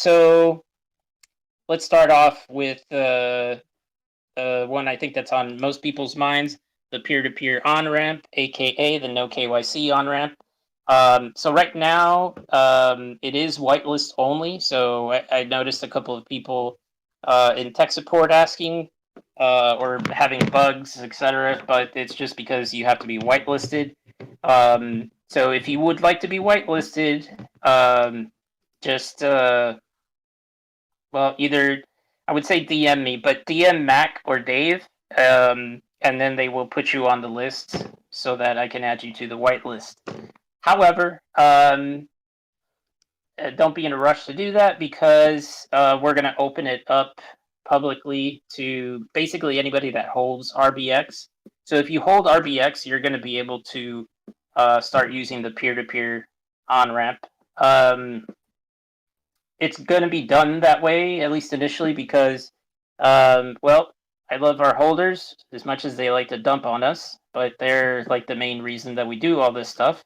So let's start off with one I think that's on most people's minds, the peer-to-peer on-ramp, aka the no KYC on-ramp. So right now, it is whitelist only. So I noticed a couple of people in tech support asking or having bugs, etc. But it's just because you have to be whitelisted. So if you would like to be whitelisted, just well, either I would say DM me, but DM Mac or Dave, and then they will put you on the list so that I can add you to the whitelist. However, don't be in a rush to do that because we're going to open it up publicly to basically anybody that holds RBX. So if you hold RBX, you're going to be able to start using the peer-to-peer on-ramp. It's going to be done that way, at least initially, because, well, I love our holders as much as they like to dump on us, but they're like the main reason that we do all this stuff.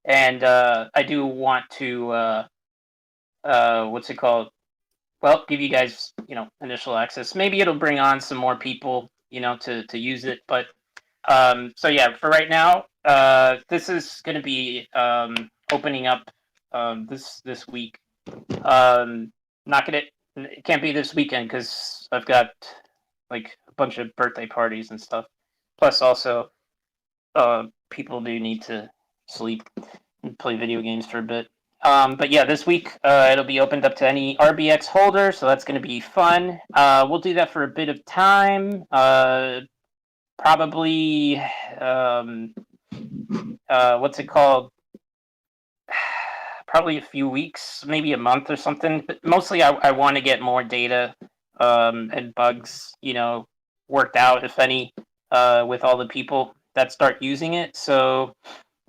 And I do want to, what's it called? Well, give you guys, initial access. Maybe it'll bring on some more people, to use it. But so yeah, for right now, this is going to be opening up this week. Not gonna. It can't be this weekend because I've got like a bunch of birthday parties and stuff. Plus, also, people do need to sleep and play video games for a bit. But yeah, this week it'll be opened up to any RBX holder, so that's going to be fun. We'll do that for a bit of time. Probably, what's it called? Probably a few weeks, maybe a month or something. But mostly, I want to get more data and bugs, worked out, if any, with all the people that start using it. So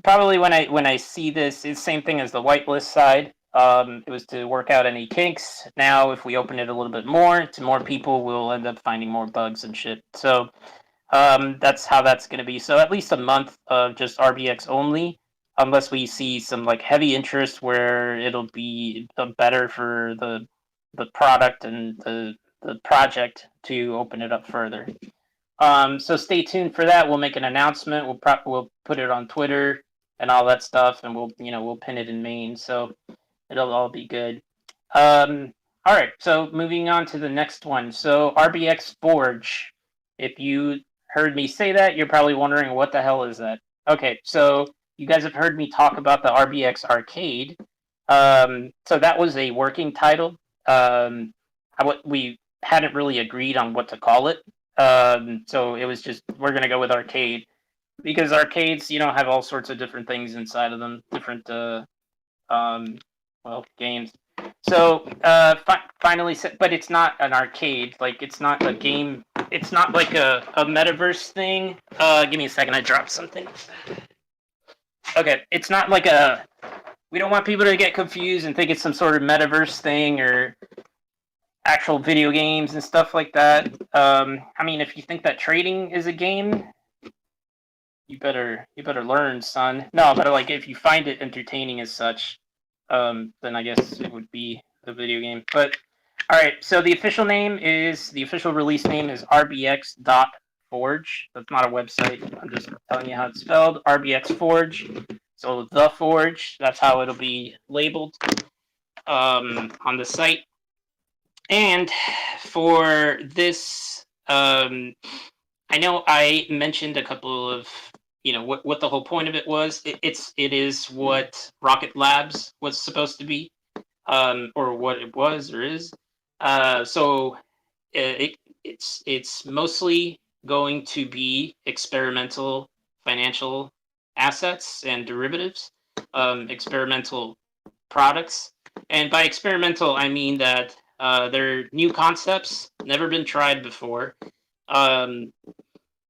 probably when I see this, it's the same thing as the whitelist side. It was to work out any kinks. Now, if we open it a little bit more to more people, we'll end up finding more bugs and shit. So that's how that's going to be. So at least a month of just RBX only, unless we see some like heavy interest where it'll be better for the product and the project to open it up further. So stay tuned for that. We'll make an announcement. We'll put it on Twitter and all that stuff, and we'll pin it in main. So it'll all be good. All right. So moving on to the next one. So RBX Forge. If you heard me say that, you're probably wondering what the hell is that? Okay. So you guys have heard me talk about the RBX Arcade. So that was a working title. We hadn't really agreed on what to call it. So it was just, we're going to go with Arcade because arcades, have all sorts of different things inside of them, different, games. So finally, but it's not an arcade. Like, it's not a game. It's not like a metaverse thing. Give me a second. I dropped something. Okay, it's not like a. We don't want people to get confused and think it's some sort of metaverse thing or actual video games and stuff like that. I mean, if you think that trading is a game, you better learn, son. No, but like if you find it entertaining as such, then I guess it would be a video game. But all right, so the official release name is RBX.Forge. That's not a website. I'm just telling you how it's spelled. RBX Forge. So the Forge. That's how it'll be labeled on the site. And for this, I know I mentioned a couple of, what the whole point of it was. It is what Rocket Labs was supposed to be, or what it was or is. So it's mostly going to be experimental financial assets and derivatives, experimental products. And by experimental, I mean that they're new concepts, never been tried before.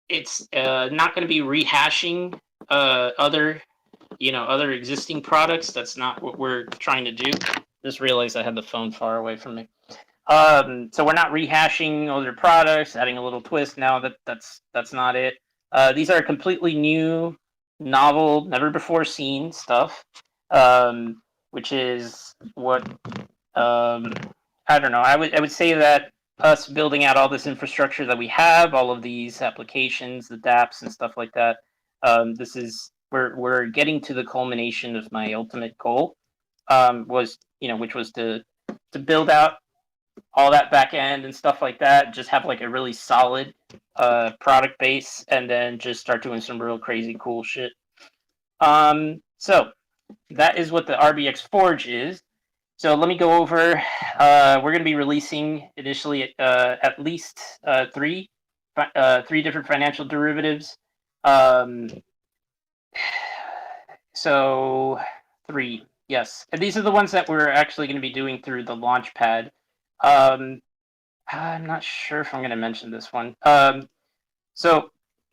It's not going to be rehashing other existing products. That's not what we're trying to do. Just realized I had the phone far away from me. So we're not rehashing other products, adding a little twist. Now that's not it. These are completely new, novel, never before seen stuff, which is what I don't know. I would say that us building out all this infrastructure that we have, all of these applications, the dApps and stuff like that, this is we're getting to the culmination of my ultimate goal. Was which was to build out all that back end and stuff like that, just have like a really solid product base, and then just start doing some real crazy cool shit. So that is what the RBX Forge is. So let me go over. We're going to be releasing initially at least three different financial derivatives. So 3, yes, and these are the ones that we're actually going to be doing through the Launchpad. I'm not sure if I'm going to mention this one. So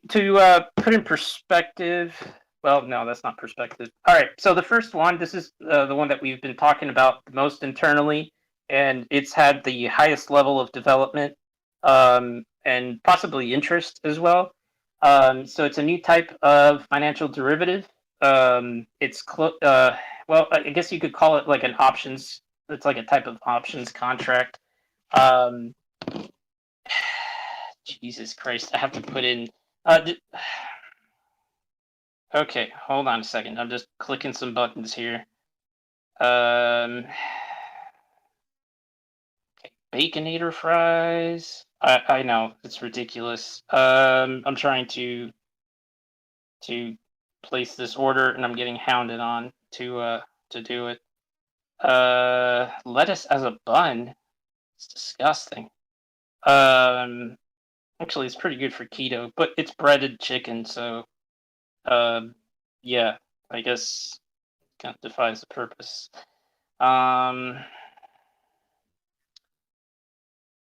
to put in perspective, well, no, that's not perspective. All right, so the first one, this is the one that we've been talking about the most internally, and it's had the highest level of development and possibly interest as well. So it's a new type of financial derivative. It's well, I guess you could call it like an options. It's like a type of options contract. Jesus Christ, I have to put in. Okay, hold on a second. I'm just clicking some buttons here. Okay, Baconator fries. I know it's ridiculous. I'm trying to place this order, and I'm getting hounded on to do it. Lettuce as a bun. It's disgusting. Actually, it's pretty good for keto, but it's breaded chicken, so yeah, I guess kind of defies the purpose.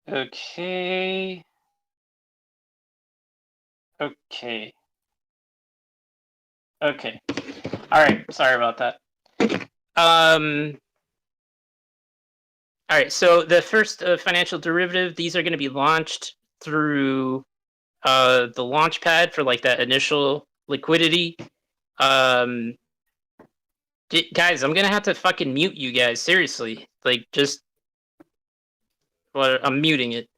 Okay. Okay. Okay. All right. Sorry about that. All right. So the first financial derivative, these are going to be launched through the Launchpad for like that initial liquidity. Guys, I'm gonna have to fucking mute you guys. Seriously, like just. Well, I'm muting it.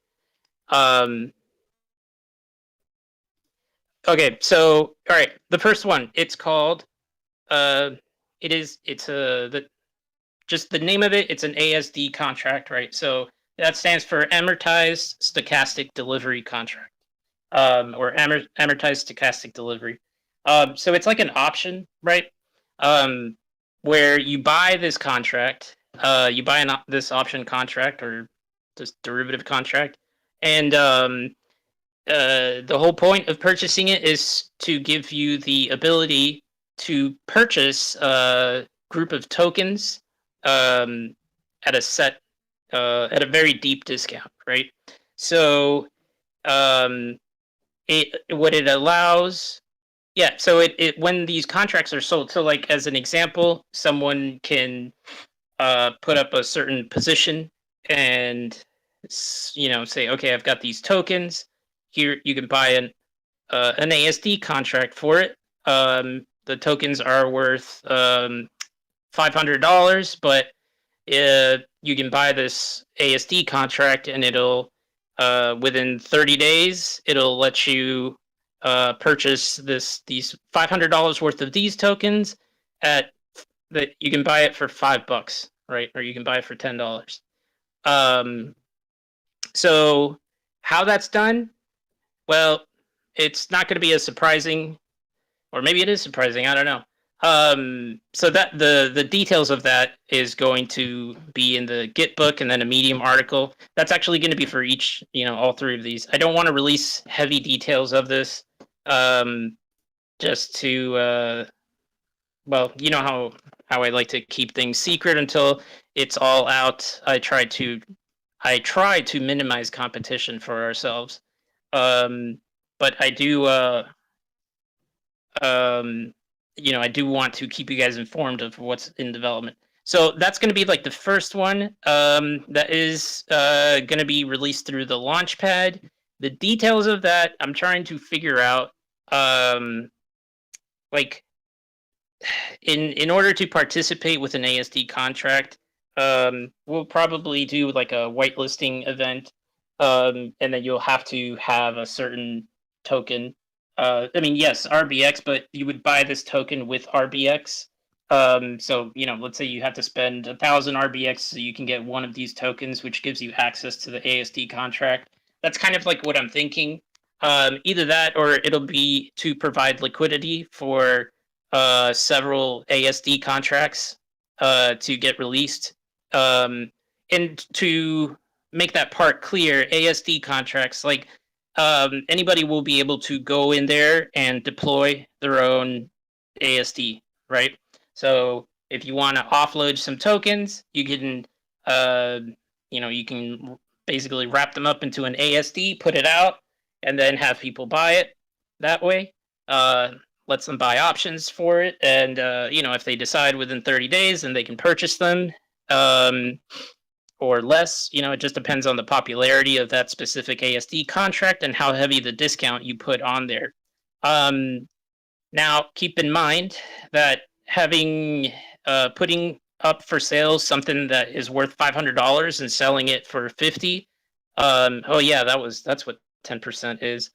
Okay, so all right, the first one, it's called just the name of it, it's an ASD contract, right? So that stands for amortized stochastic delivery contract. Or amortized stochastic delivery. So it's like an option, right? Where you buy this contract, you buy this option contract or this derivative contract, and the whole point of purchasing it is to give you the ability to purchase a group of tokens at a very deep discount, right? So what it allows, yeah. So it when these contracts are sold, so like as an example, someone can put up a certain position and say, okay, I've got these tokens here. You can buy an ASD contract for it. The tokens are worth $500, but you can buy this ASD contract, and it'll within 30 days it'll let you purchase these $500 worth of these tokens at that you can buy it for $5, right? Or you can buy it for $10. So how that's done? Well, it's not going to be as surprising, or maybe it is surprising. I don't know. So that the details of that is going to be in the Git book, and then a Medium article. That's actually going to be for each, all 3 of these. I don't want to release heavy details of this, just to, well, you know how I like to keep things secret until it's all out. I try to minimize competition for ourselves. But I do, I do want to keep you guys informed of what's in development. So that's going to be like the first one that is going to be released through the Launchpad. The details of that, I'm trying to figure out. Like, in order to participate with an ASD contract, we'll probably do like a whitelisting event, and then you'll have to have a certain token. I mean, yes, RBX, but you would buy this token with RBX. So let's say you have to spend 1,000 RBX so you can get one of these tokens, which gives you access to the ASD contract. That's kind of like what I'm thinking. Either that, or it'll be to provide liquidity for several ASD contracts to get released. And to make that part clear, ASD contracts, like anybody will be able to go in there and deploy their own ASD, right? So if you want to offload some tokens, you can, you can basically wrap them up into an ASD, put it out, and then have people buy it that way. Lets them buy options for it, and if they decide within 30 days, then they can purchase them, or less. It just depends on the popularity of that specific ASD contract and how heavy the discount you put on there. Now, keep in mind that putting up for sale something that is worth $500 and selling it for 50. Oh yeah, that's what 10% is.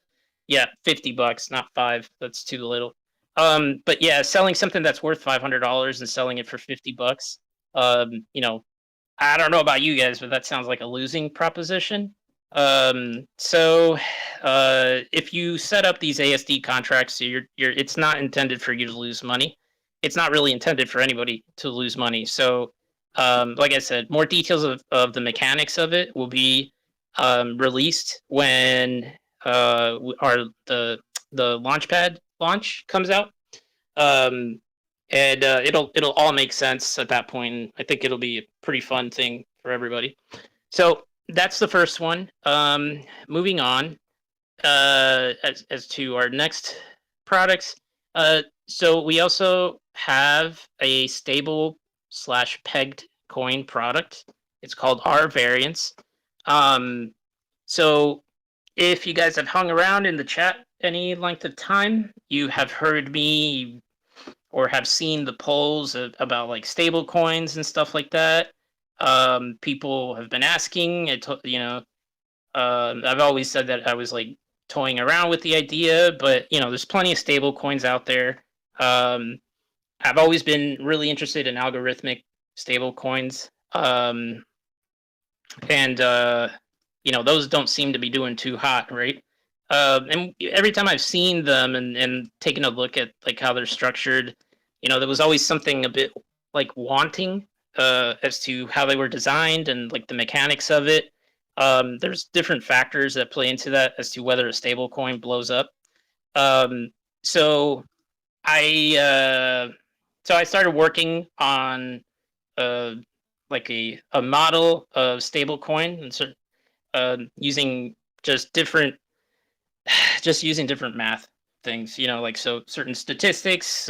Yeah, $50, not 5. That's too little. But yeah, selling something that's worth $500 and selling it for $50. I don't know about you guys, but that sounds like a losing proposition. So if you set up these ASD contracts, it's not intended for you to lose money. It's not really intended for anybody to lose money. So, like I said, more details of the mechanics of it will be released when the Launchpad launch comes out, and it'll all make sense at that point. I think it'll be a pretty fun thing for everybody. So that's the first one. Moving on, as to our next products. So we also have a stable / pegged coin product. It's called Variance. So if you guys have hung around in the chat any length of time, you have heard me or have seen the polls about like stable coins and stuff like that. People have been asking. I've always said that I was like toying around with the idea, but there's plenty of stable coins out there. I've always been really interested in algorithmic stable coins, and those don't seem to be doing too hot, right? And every time I've seen them and taken a look at like how they're structured, there was always something a bit like wanting as to how they were designed and like the mechanics of it. There's different factors that play into that as to whether a stable coin blows up. So I started working on like a model of stable coin and using using different math things, like so certain statistics,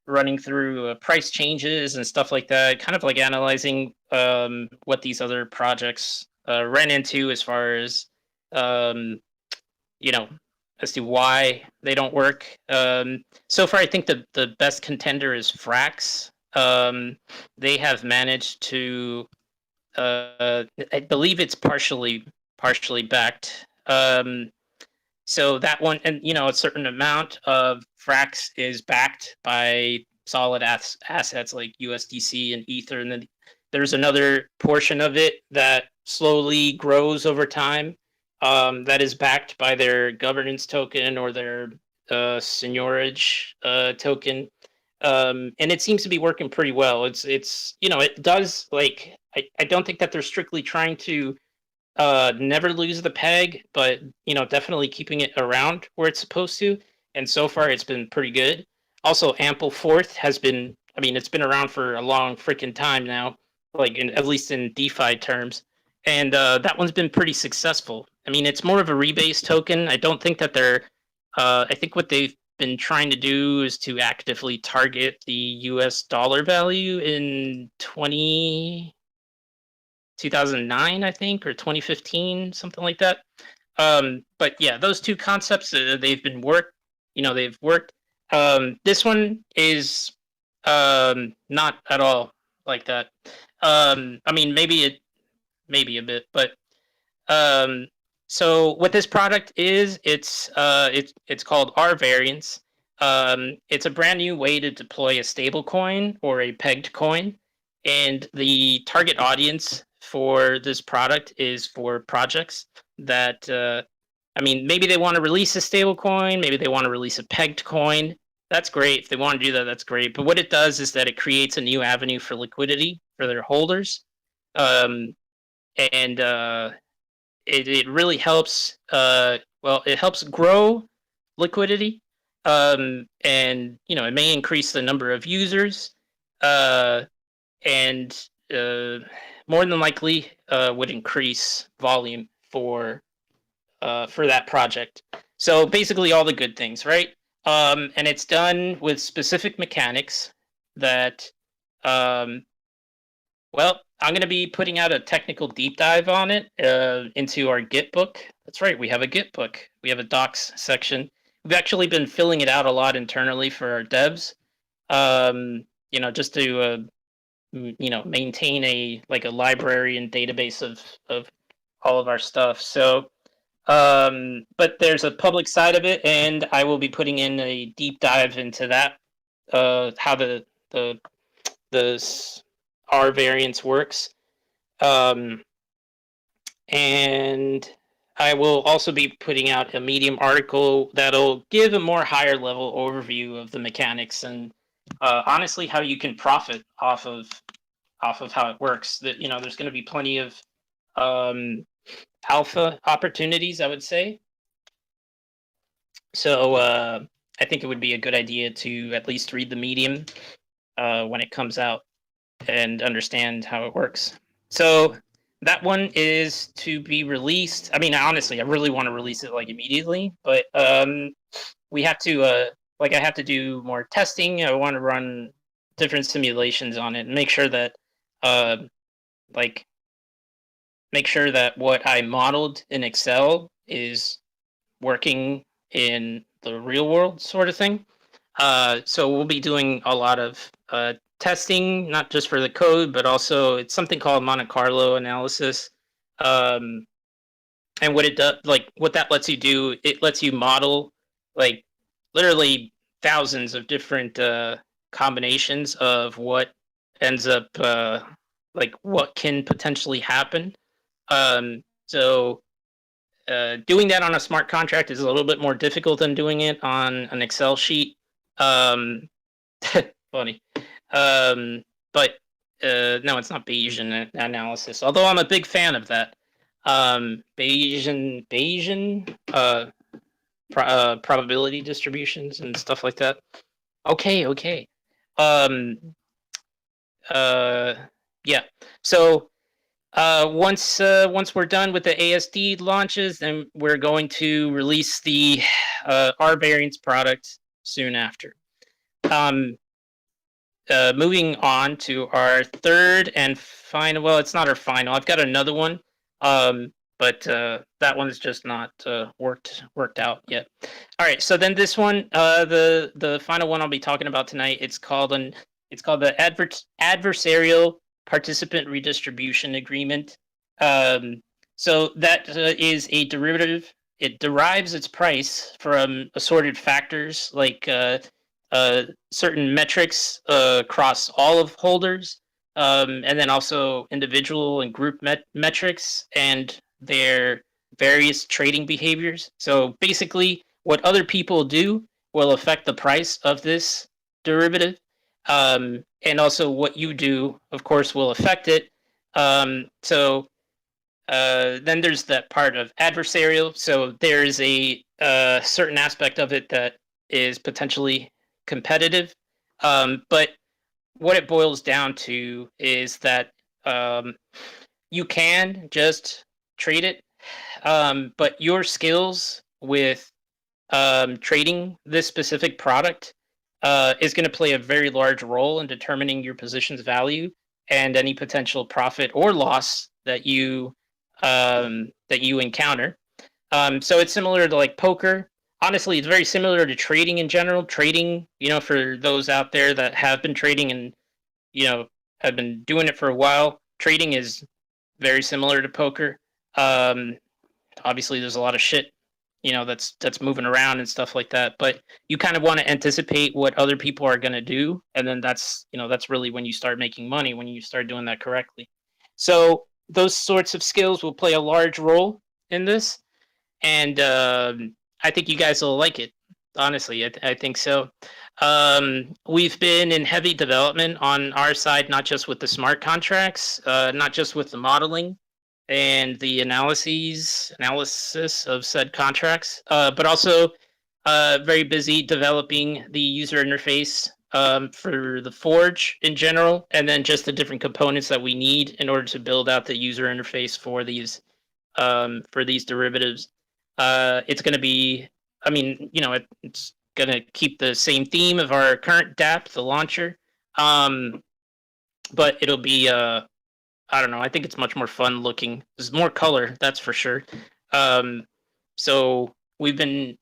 running through price changes and stuff like that, kind of like analyzing what these other projects ran into as far as as to why they don't work. So far, I think the best contender is Frax. They have managed to, I believe it's partially backed. So that one, and a certain amount of Frax is backed by solid assets like USDC and Ether, and then there's another portion of it that slowly grows over time, that is backed by their governance token or their seigniorage token, and it seems to be working pretty well. It does, like, I don't think that they're strictly trying to never lose the peg, but definitely keeping it around where it's supposed to, and so far it's been pretty good. Also, Ample Fourth has been, it's been around for a long freaking time now, like at least in DeFi terms, and that one's been pretty successful. It's more of a rebase token. I don't think that they're I think what they've been trying to do is to actively target the US dollar value in 2009, I think, or 2015, something like that. But yeah, those two concepts, they've worked. This one is not at all like that. I mean, maybe a bit, but so what this product is, it's called Variance. It's a brand new way to deploy a stable coin or a pegged coin, and the target audience for this product is for projects that I mean, maybe they want to release a stable coin, maybe they want to release a pegged coin. That's great. If they want to do that, that's great. But what it does is that it creates a new avenue for liquidity for their holders. Um, and it really helps. Well, it helps grow liquidity, and it may increase the number of users, and more than likely would increase volume for that project. So basically, all the good things, right? And it's done with specific mechanics that well, I'm going to be putting out a technical deep dive on it into our Git book. That's right, we have a Git book. We have a docs section. We've actually been filling it out a lot internally for our devs, just to maintain a library and database of all of our stuff. So, but there's a public side of it, and I will be putting in a deep dive into that, how the R variance works. And I will also be putting out a Medium article that'll give a more higher level overview of the mechanics and honestly how you can profit off of how it works. That there's going to be plenty of alpha opportunities, I would say. So I think it would be a good idea to at least read the Medium when it comes out and understand how it works. So that one is to be released. I mean, honestly, I really want to release it immediately, but we have to I have to do more testing. I want to run different simulations on it and make sure that what I modeled in Excel is working in the real world, sort of thing. So we'll be doing a lot of testing, not just for the code, but also it's something called Monte Carlo analysis. And what it does, what that lets you do, it lets you model literally thousands of different combinations of what ends up what can potentially happen. So doing that on a smart contract is a little bit more difficult than doing it on an Excel sheet. Funny. But no, it's not Bayesian analysis, although I'm a big fan of that. Bayesian probability distributions and stuff like that. Okay. Yeah. So once we're done with the ASD launches, then we're going to release the R variance product soon after. Moving on to our third and final. Well, it's not our final. I've got another one, but that one's just not worked out yet. All right. So then this one, the final one I'll be talking about tonight. It's called the adversarial participant redistribution agreement. So that is a derivative. It derives its price from assorted factors like certain metrics across all of holders, and then also individual and group metrics and their various trading behaviors. So basically, what other people do will affect the price of this derivative. And also what you do, of course, will affect it. So then there's that part of adversarial. So there's a certain aspect of it that is potentially competitive. But what it boils down to is that you can just trade it, but your skills with trading this specific product is going to play a very large role in determining your position's value and any potential profit or loss that you encounter. So it's similar to poker. Honestly, it's very similar to trading in general. Trading, for those out there that have been trading and I've been doing it for a while. Trading is very similar to poker. Obviously, there's a lot of shit, that's moving around and stuff like that. But you kind of want to anticipate what other people are going to do, and then that's really when you start making money, when you start doing that correctly. So those sorts of skills will play a large role in this, and I think you guys will like it. Honestly, I think so. We've been in heavy development on our side, not just with the smart contracts, not just with the modeling and the analysis of said contracts, but also very busy developing the user interface for the Forge in general, and then just the different components that we need in order to build out the user interface for these derivatives. It's going to be, I mean, it's going to keep the same theme of our current DApp, the launcher, but it'll be, I don't know, I think it's much more fun looking. There's more color, that's for sure. So we've been,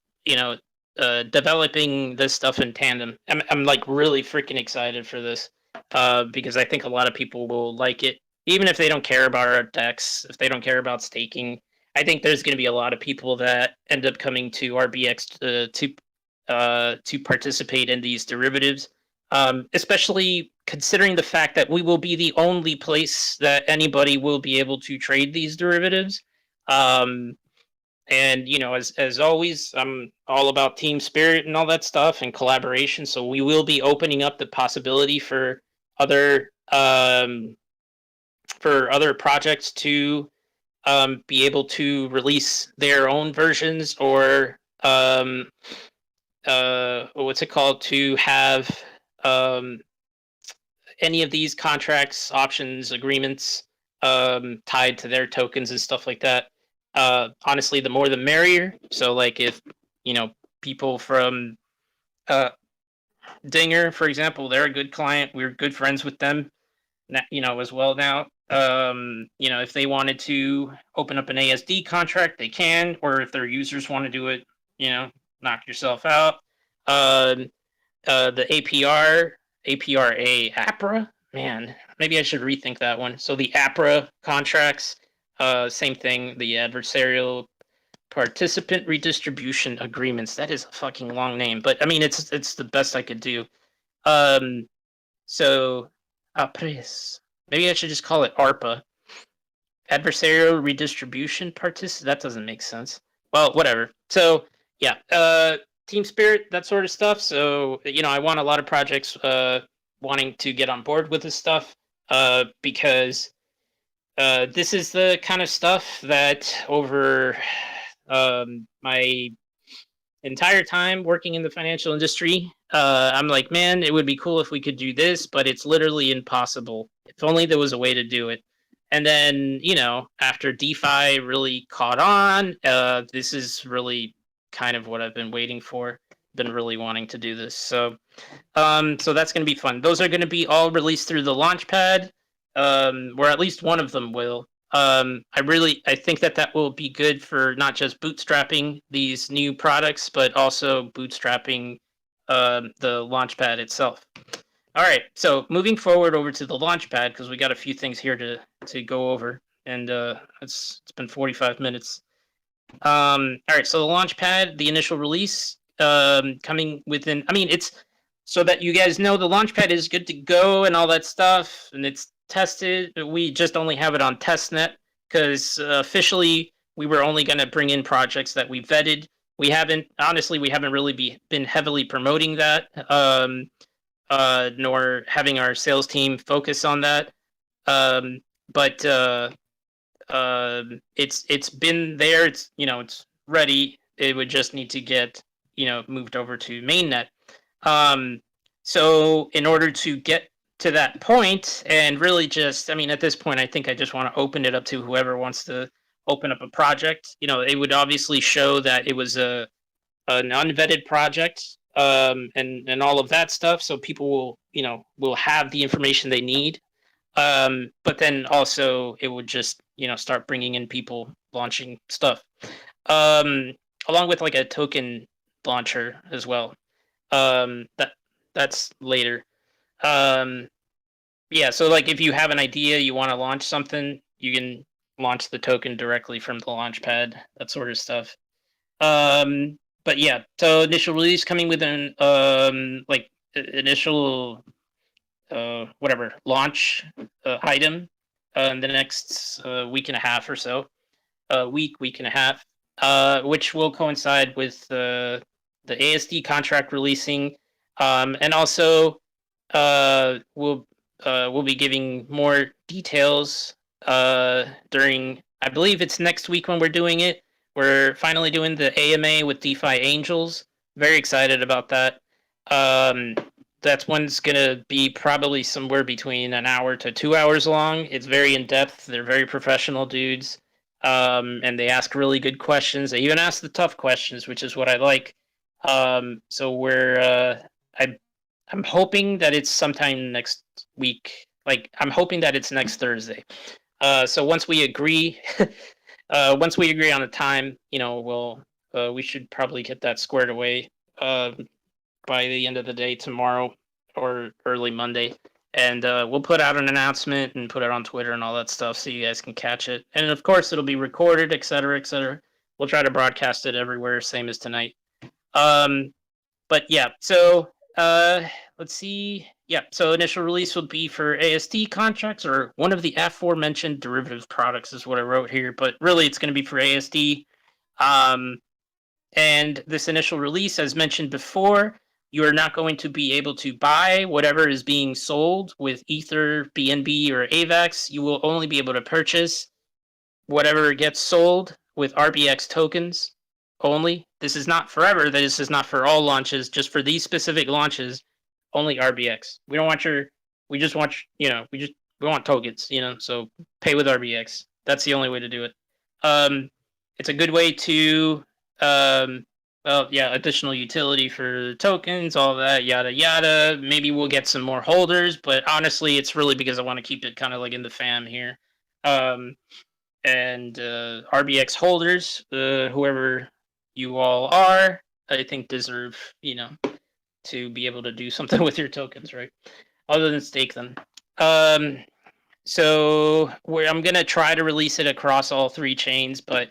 developing this stuff in tandem. I'm like really freaking excited for this because I think a lot of people will like it, even if they don't care about our decks, if they don't care about staking. I think there's going to be a lot of people that end up coming to RBX to participate in these derivatives, especially considering the fact that we will be the only place that anybody will be able to trade these derivatives. And as always, I'm all about team spirit and all that stuff and collaboration. So we will be opening up the possibility for other projects to be able to release their own versions, or what's it called, to have any of these contracts, options, agreements tied to their tokens and stuff like that. Honestly, the more the merrier. So like if people from Dinger, for example, they're a good client, we're good friends with them as well now. If they wanted to open up an ASD contract, they can, or if their users want to do it, knock yourself out. The APRA, man, maybe I should rethink that one. So the APRA contracts, same thing, the adversarial participant redistribution agreements. That is a fucking long name, but I mean, it's the best I could do. So APRES. Maybe I should just call it ARPA. Adversarial redistribution that doesn't make sense. Well, whatever. So yeah, team spirit, that sort of stuff. So I want a lot of projects wanting to get on board with this stuff because this is the kind of stuff that over my entire time working in the financial industry, I'm like, man, it would be cool if we could do this, but it's literally impossible. If only there was a way to do it. And then, after DeFi really caught on, this is really kind of what I've been waiting for. Been really wanting to do this. So that's going to be fun. Those are going to be all released through the Launchpad, or at least one of them will. I think that will be good for not just bootstrapping these new products, but also bootstrapping the Launchpad itself. All right, so moving forward over to the Launchpad, because we got a few things here to go over, and it's been 45 minutes. All right, so the Launchpad, the initial release, coming within. I mean, it's so that you guys know the Launchpad is good to go and all that stuff, and it's tested. We just only have it on testnet because officially we were only going to bring in projects that we vetted. We haven't really been heavily promoting that, nor having our sales team focus on that. But it's been there. It's ready. It would just need to get moved over to mainnet. So in order to get to that point, and really just, I mean, at this point, I think I just want to open it up to whoever wants to open up a project. It would obviously show that it was an unvetted project, and all of that stuff. So people will have the information they need. But then also it would just start bringing in people launching stuff, along with like a token launcher as well. That's later. Yeah, so like if you have an idea, you want to launch something, you can launch the token directly from the Launchpad, that sort of stuff. But yeah, so initial release coming with an like initial whatever launch item in the next week and a half or so, week and a half, which will coincide with the ASD contract releasing, and also we'll be giving more details during. I believe it's next week when we're doing it. We're finally doing the AMA with DeFi Angels. Very excited about that. Um, that one's gonna be probably somewhere between an hour to 2 hours long. It's very in depth. They're very professional dudes, and they ask really good questions. They even ask the tough questions, which is what I like. So we're I I'm hoping that it's sometime next week. Like I'm hoping that it's next Thursday. So once we agree, once we agree on a time, we should probably get that squared away uh, by the end of the day tomorrow or early Monday, and we'll put out an announcement and put it on Twitter and all that stuff so you guys can catch it. And of course, it'll be recorded, etc., etc. We'll try to broadcast it everywhere, same as tonight. Um, but yeah, so let's see. Yeah, so initial release will be for AST contracts or one of the aforementioned derivative products is what I wrote here, but really it's going to be for ASD. Um, and this initial release, as mentioned before, you are not going to be able to buy whatever is being sold with Ether, BNB, or AVAX. You will only be able to purchase whatever gets sold with RBX tokens only. This is not forever. This is not for all launches. Just for these specific launches, only RBX. We don't want your. We just want we want tokens. So pay with RBX. That's the only way to do it. It's a good way to well, yeah, additional utility for tokens, all that, yada yada. Maybe we'll get some more holders, but honestly, it's really because I want to keep it kind of like in the fam here. Um, and RBX holders, whoever you all are, I think deserve, to be able to do something with your tokens, right? Other than stake them. So I'm gonna try to release it across all three chains, but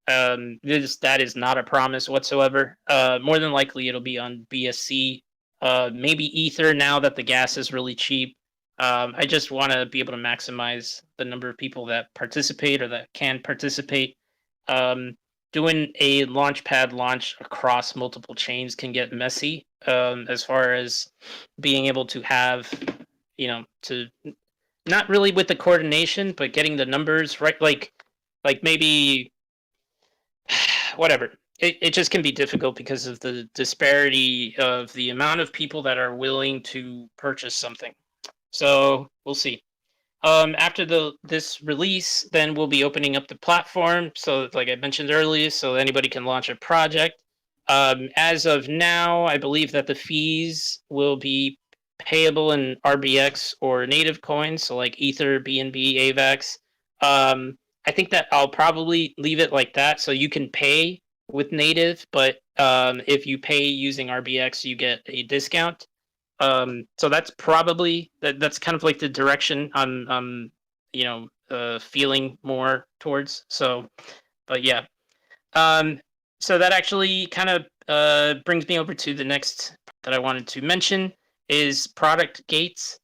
that is not a promise whatsoever. More than likely, it'll be on BSC, maybe Ether now that the gas is really cheap. I just want to be able to maximize the number of people that participate or that can participate. Doing a Launchpad launch across multiple chains can get messy as far as being able to have, to not really with the coordination, but getting the numbers right. Like maybe whatever. It just can be difficult because of the disparity of the amount of people that are willing to purchase something. So we'll see. After this release, then we'll be opening up the platform. So, like I mentioned earlier, so anybody can launch a project. As of now, I believe that the fees will be payable in RBX or native coins, so like Ether, BNB, AVAX. I think that I'll probably leave it like that, so you can pay with native, but if you pay using RBX, you get a discount. So that's probably that's kind of like the direction I'm feeling more towards. So, but yeah. Um, so that actually kind of brings me over to the next that I wanted to mention is product gates.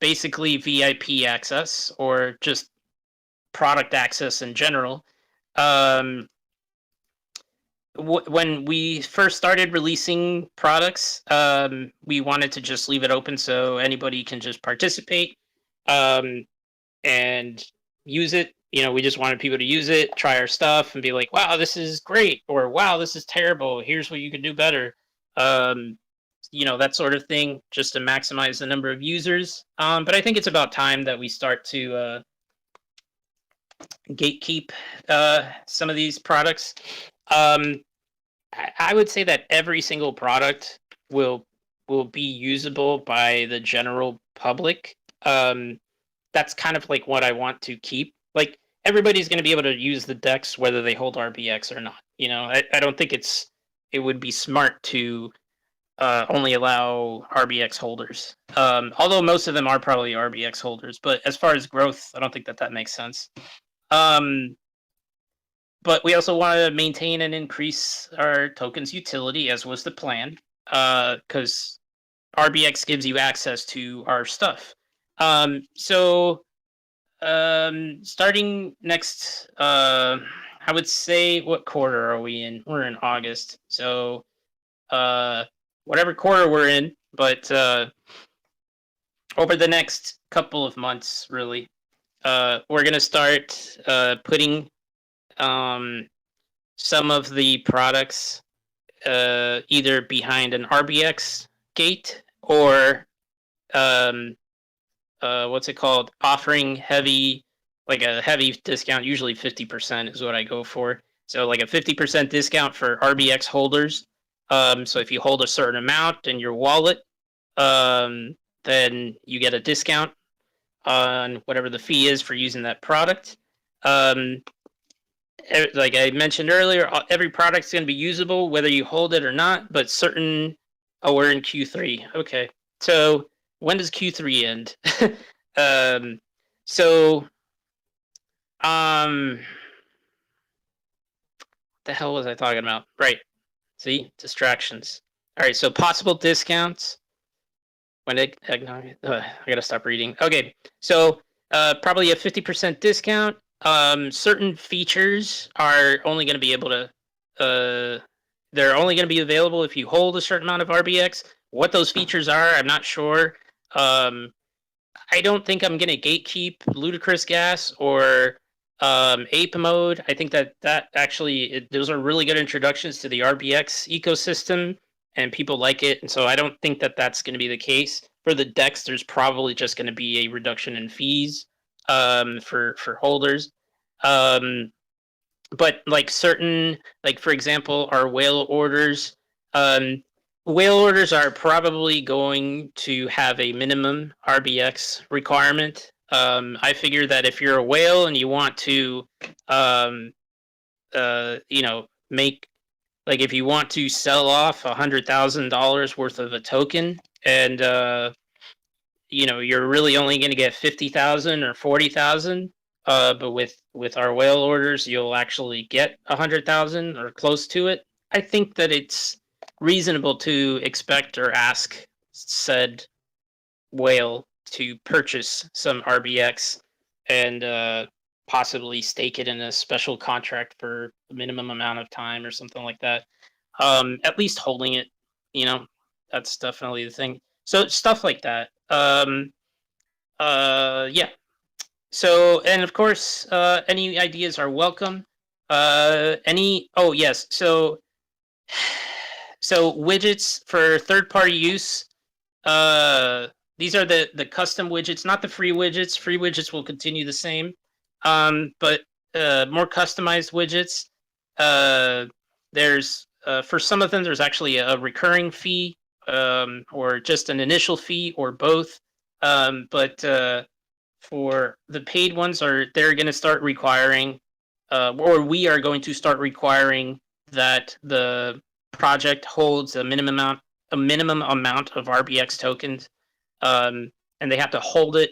Basically VIP access or just product access in general. When we first started releasing products, we wanted to just leave it open so anybody can just participate and use it. We just wanted people to use it, try our stuff, and be like, "Wow, this is great," or "Wow, this is terrible. Here's what you can do better." That sort of thing, just to maximize the number of users. But I think it's about time that we start to gatekeep some of these products. I would say that every single product will be usable by the general public. That's kind of like what I want to keep. Like everybody's going to be able to use the DEX whether they hold RBX or not. I don't think it would be smart to only allow RBX holders. Although most of them are probably RBX holders, but as far as growth, I don't think that makes sense. But we also want to maintain and increase our tokens utility, as was the plan, because RBX gives you access to our stuff. So starting next, I would say, what quarter are we in? We're in August. So whatever quarter we're in, but over the next couple of months, really, we're going to start putting some of the products either behind an RBX gate or what's it called? Offering heavy, like a heavy discount. Usually 50% is what I go for. So like a 50% discount for RBX holders. So if you hold a certain amount in your wallet, then you get a discount on whatever the fee is for using that product. Like I mentioned earlier, every product's going to be usable whether you hold it or not, but certain... Oh, we're in Q3. Okay. So when does Q3 end? So what the hell was I talking about? Right. See? Distractions. All right, so possible discounts. When I gotta stop reading. Okay, so probably a 50% discount. Certain features are only going to be able to. They're only going to be available if you hold a certain amount of RBX. What those features are, I'm not sure. I don't think I'm going to gatekeep Ludicrous Gas or Ape Mode. I think that actually those are really good introductions to the RBX ecosystem, and people like it. And so I don't think that that's going to be the case. For the DEX, there's probably just going to be a reduction in fees for holders. But like certain, like for example, our whale orders. Whale orders are probably going to have a minimum RBX requirement. I figure that if you're a whale and you want to, make, like if you want to sell off $100,000 worth of a token, and you're really only going to get 50,000 or 40,000, but with our whale orders, you'll actually get 100,000 or close to it. I think that it's reasonable to expect or ask said whale to purchase some RBX and possibly stake it in a special contract for a minimum amount of time or something like that. At least holding it, that's definitely the thing. So stuff like that. Yeah. So, and of course, any ideas are welcome. Oh yes. So widgets for third-party use. These are the custom widgets, not the free widgets. Free widgets will continue the same, but more customized widgets. There's for some of them, there's actually a recurring fee, or just an initial fee, or both. But for the paid ones, they're going to start requiring, or we are going to start requiring that the project holds a minimum amount of RBX tokens, and they have to hold it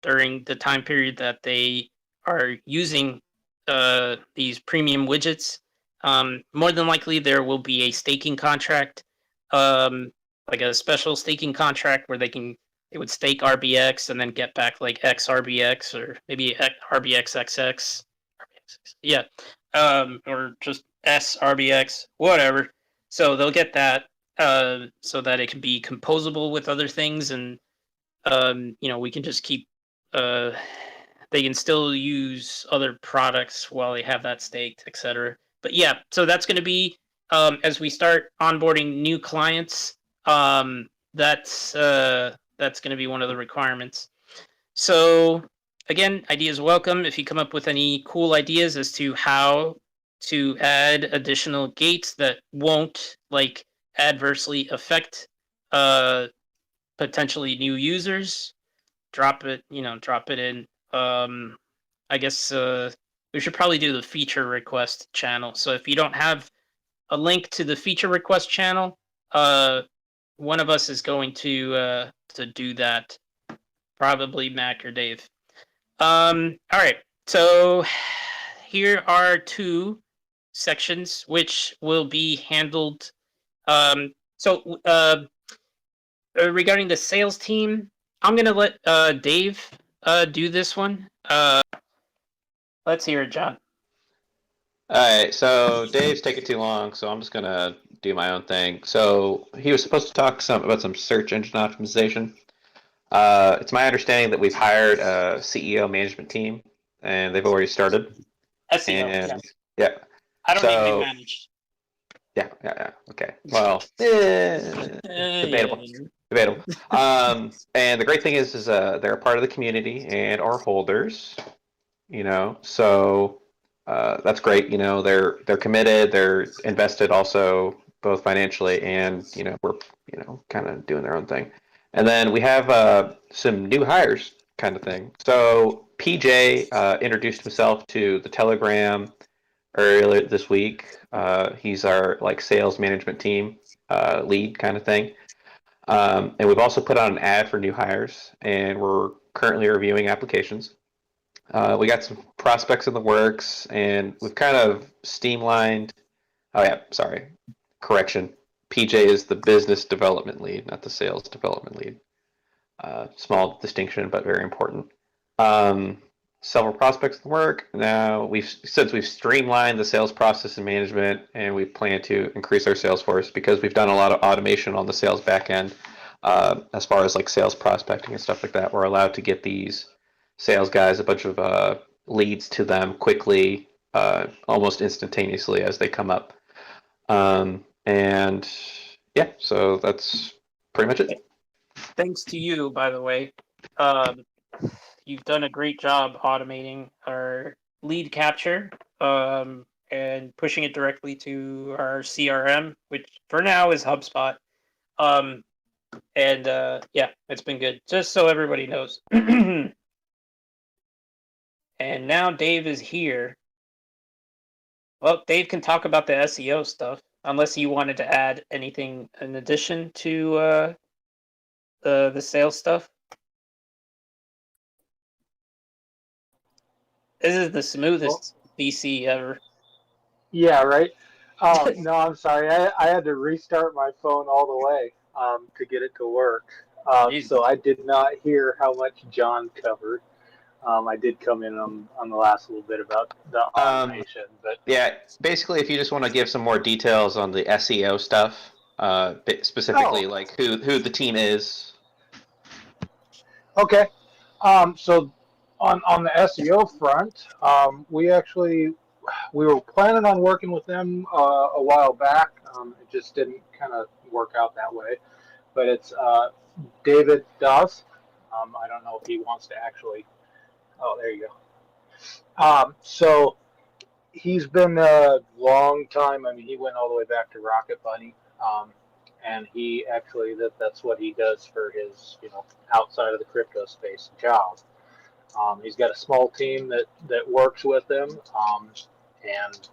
during the time period that they are using these premium widgets. More than likely, there will be a staking contract, like a special staking contract where they would stake RBX and then get back like X RBX or maybe RBX XX. Yeah, or just S RBX, whatever. So they'll get that, so that it can be composable with other things, and we can just keep. They can still use other products while they have that staked, etc. But yeah, so that's going to be as we start onboarding new clients. That's going to be one of the requirements. So again, ideas welcome. If you come up with any cool ideas as to how to add additional gates that won't like adversely affect potentially new users, drop it in. I guess we should probably do the feature request channel. So if you don't have a link to the feature request channel, one of us is going to do that. Probably Mac or Dave. All right. So here are two sections which will be handled. Regarding the sales team, I'm gonna let Dave do this one. Let's hear it, John. All right, so Dave's taking too long, so I'm just gonna do my own thing. So he was supposed to talk about some search engine optimization. It's my understanding that we've hired a CEO management team, and they've already started. SEO. And Yes. yeah, I don't need to be so managed. yeah. Okay, well, debatable, Yeah. debatable. And the great thing is they're a part of the community and are holders. So that's great. They're committed, they're invested also both financially and we're kind of doing their own thing. And then we have some new hires kind of thing. So PJ introduced himself to the Telegram earlier this week. He's our sales management team lead kind of thing. And we've also put on an ad for new hires, and we're currently reviewing applications. We got some prospects in the works, and we've kind of streamlined. Oh yeah, sorry. Correction. PJ is the business development lead, not the sales development lead. Small distinction, but very important. Several prospects in the work. Now since we've streamlined the sales process and management, and we plan to increase our sales force because we've done a lot of automation on the sales back end, as far as sales prospecting and stuff like that. We're allowed to get these sales guys a bunch of leads to them quickly, almost instantaneously as they come up. And yeah, so that's pretty much it. Thanks to you, by the way. You've done a great job automating our lead capture and pushing it directly to our CRM, which for now is HubSpot. Yeah, it's been good. Just so everybody knows. And now Dave is here. Well, Dave can talk about the SEO stuff, unless you wanted to add anything in addition to the sales stuff. This is the smoothest VC ever. Yeah, right. No, I'm sorry. I had to restart my phone all the way to get it to work. So I did not hear how much John covered. I did come in on the last little bit about the automation, but yeah, basically, if you just want to give some more details on the SEO stuff, specifically who the team is. Okay. So on the SEO front, we were planning on working with them a while back. It just didn't kind of work out that way. But it's David Dawes. I don't know if he wants to actually. Oh, there you go. So he's been a long time. I mean, he went all the way back to Rocket Bunny, and he actually that's what he does for his outside of the crypto space job. He's got a small team that works with him, and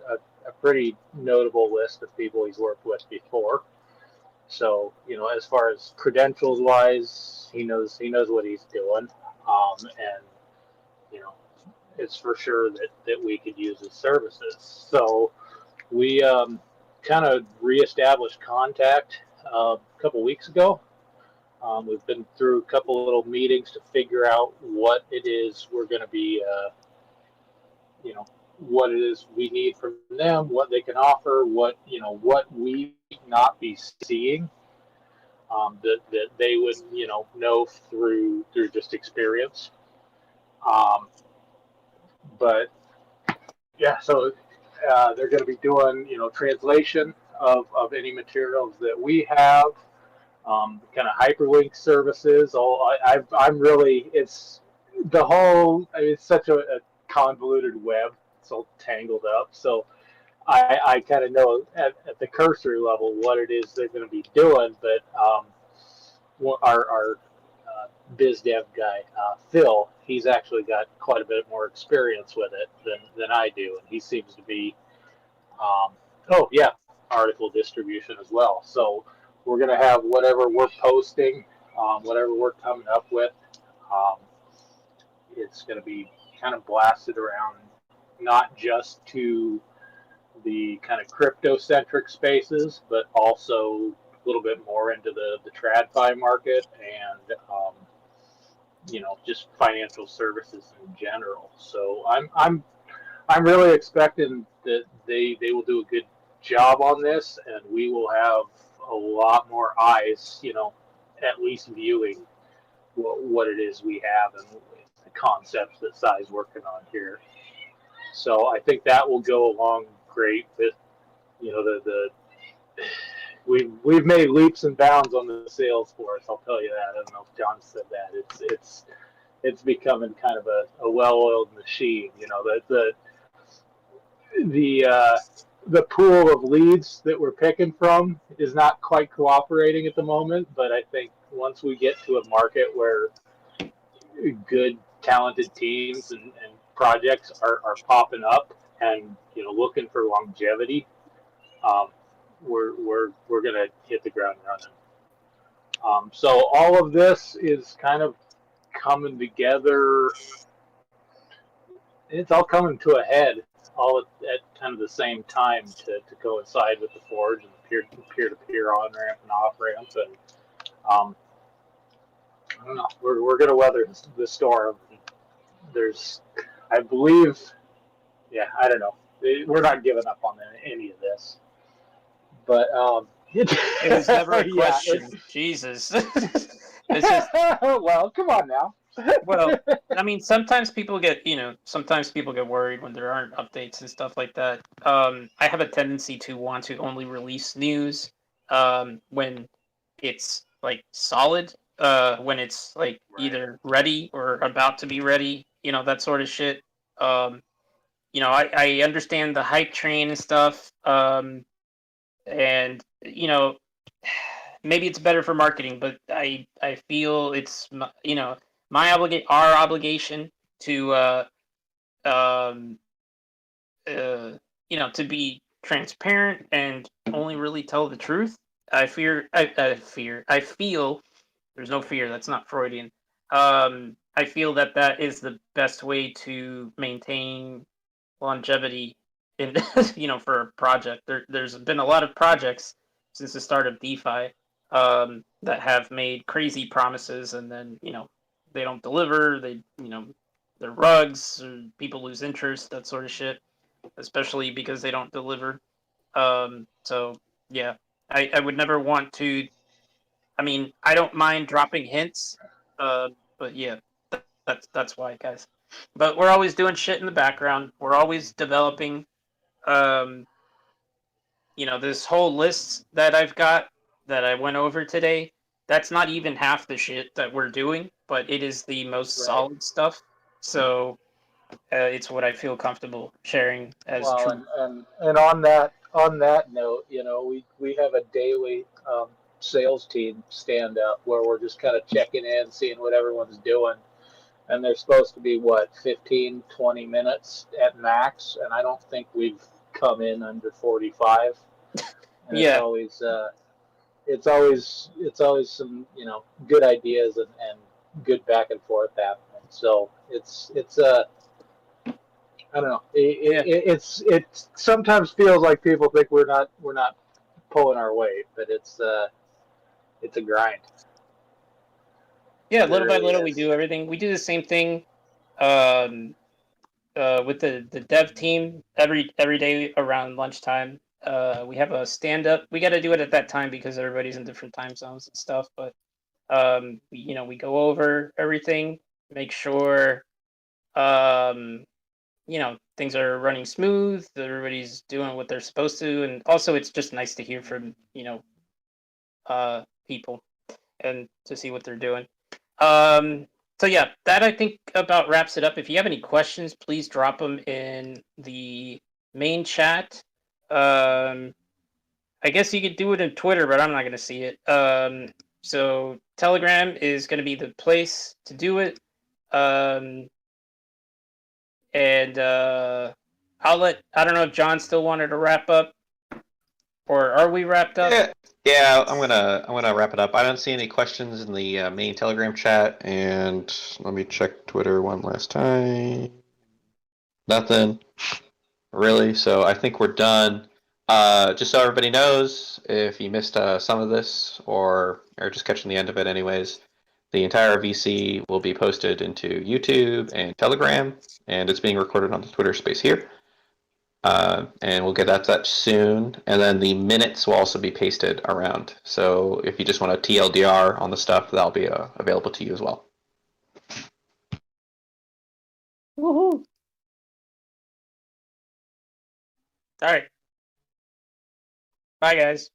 a pretty notable list of people he's worked with before. So as far as credentials wise, he knows what he's doing, and it's for sure that we could use his services. So we kind of reestablished contact a couple weeks ago. We've been through a couple little meetings to figure out what it is we're going to be, what it is we need from them, what they can offer, what we not be seeing, that they would, know through just experience. But yeah, so they're going to be doing, translation of any materials that we have. Kind of hyperlink services. I'm really, it's such a convoluted web. It's all tangled up. So I kind of know at the cursory level what it is they're going to be doing, but our biz dev guy, Phil, he's actually got quite a bit more experience with it than I do, and he seems to be, article distribution as well. So we're going to have whatever we're posting, whatever we're coming up with. It's going to be kind of blasted around, not just to the kind of crypto-centric spaces, but also a little bit more into the TradFi market and just financial services in general. So I'm really expecting that they will do a good job on this, and we will have a lot more eyes, at least viewing what it is we have and the concepts that Sai's working on here. So I think that will go along great with, we've made leaps and bounds on the sales force. I'll tell you that. I don't know if John said that. It's becoming kind of a well-oiled machine. The pool of leads that we're picking from is not quite cooperating at the moment, but I think once we get to a market where good, talented teams and projects are popping up and looking for longevity, we're gonna hit the ground running. So all of this is kind of coming together. It's all coming to a head all at kind of the same time to coincide with the Forge and the peer-to-peer on-ramp and off-ramp. And I don't know, we're going to weather the storm. I believe, I don't know. We're not giving up on any of this. But it was never a question. Jesus. It's just, well, come on now. Well, I mean, sometimes people get worried when there aren't updates and stuff like that. I have a tendency to want to only release news when it's like solid, when it's like either ready or about to be ready, that sort of shit. I understand the hype train and stuff, and maybe it's better for marketing, but I feel it's our obligation to to be transparent and only really tell the truth. I feel there's no fear. That's not Freudian. I feel that is the best way to maintain longevity in for a project. There's been a lot of projects since the start of DeFi that have made crazy promises and then they don't deliver. They're rugs, or people lose interest, that sort of shit, especially because they don't deliver. So yeah, I would never want to. I mean, I don't mind dropping hints, but yeah, that's why, guys. But we're always doing shit in the background. We're always developing. This whole list that I've got that I went over today, that's not even half the shit that we're doing, but it is the most solid stuff. So it's what I feel comfortable sharing as true. And on that note, we have a daily sales team stand up where we're just kind of checking in, seeing what everyone's doing. And they're supposed to be 15, 20 minutes at max, and I don't think we've come in under 45. And Yeah. it's always some good ideas and good back and forth happening. So it's I don't know. It sometimes feels like people think we're not pulling our weight, but it's a grind. Yeah, little by little we do everything. We do the same thing with the dev team every day around lunchtime. We have a stand up. We got to do it at that time because everybody's in different time zones and stuff. But we go over everything, make sure things are running smooth. Everybody's doing what they're supposed to, and also it's just nice to hear from people and to see what they're doing. So yeah, that I think about wraps it up. If you have any questions, please drop them in the main chat. I guess you could do it in Twitter, but I'm not going to see it. So Telegram is going to be the place to do it. And I don't know if John still wanted to wrap up. Or are we wrapped up? Yeah. I'm gonna wrap it up. I don't see any questions in the main Telegram chat, and let me check Twitter one last time. Nothing really. So I think we're done. Just so everybody knows, if you missed some of this or just catching the end of it, anyways, the entire VC will be posted into YouTube and Telegram, and it's being recorded on the Twitter space here. And we'll get that to that soon. And then the minutes will also be pasted around. So if you just want a TLDR on the stuff, that'll be available to you as well. Woohoo! All right. Bye, guys.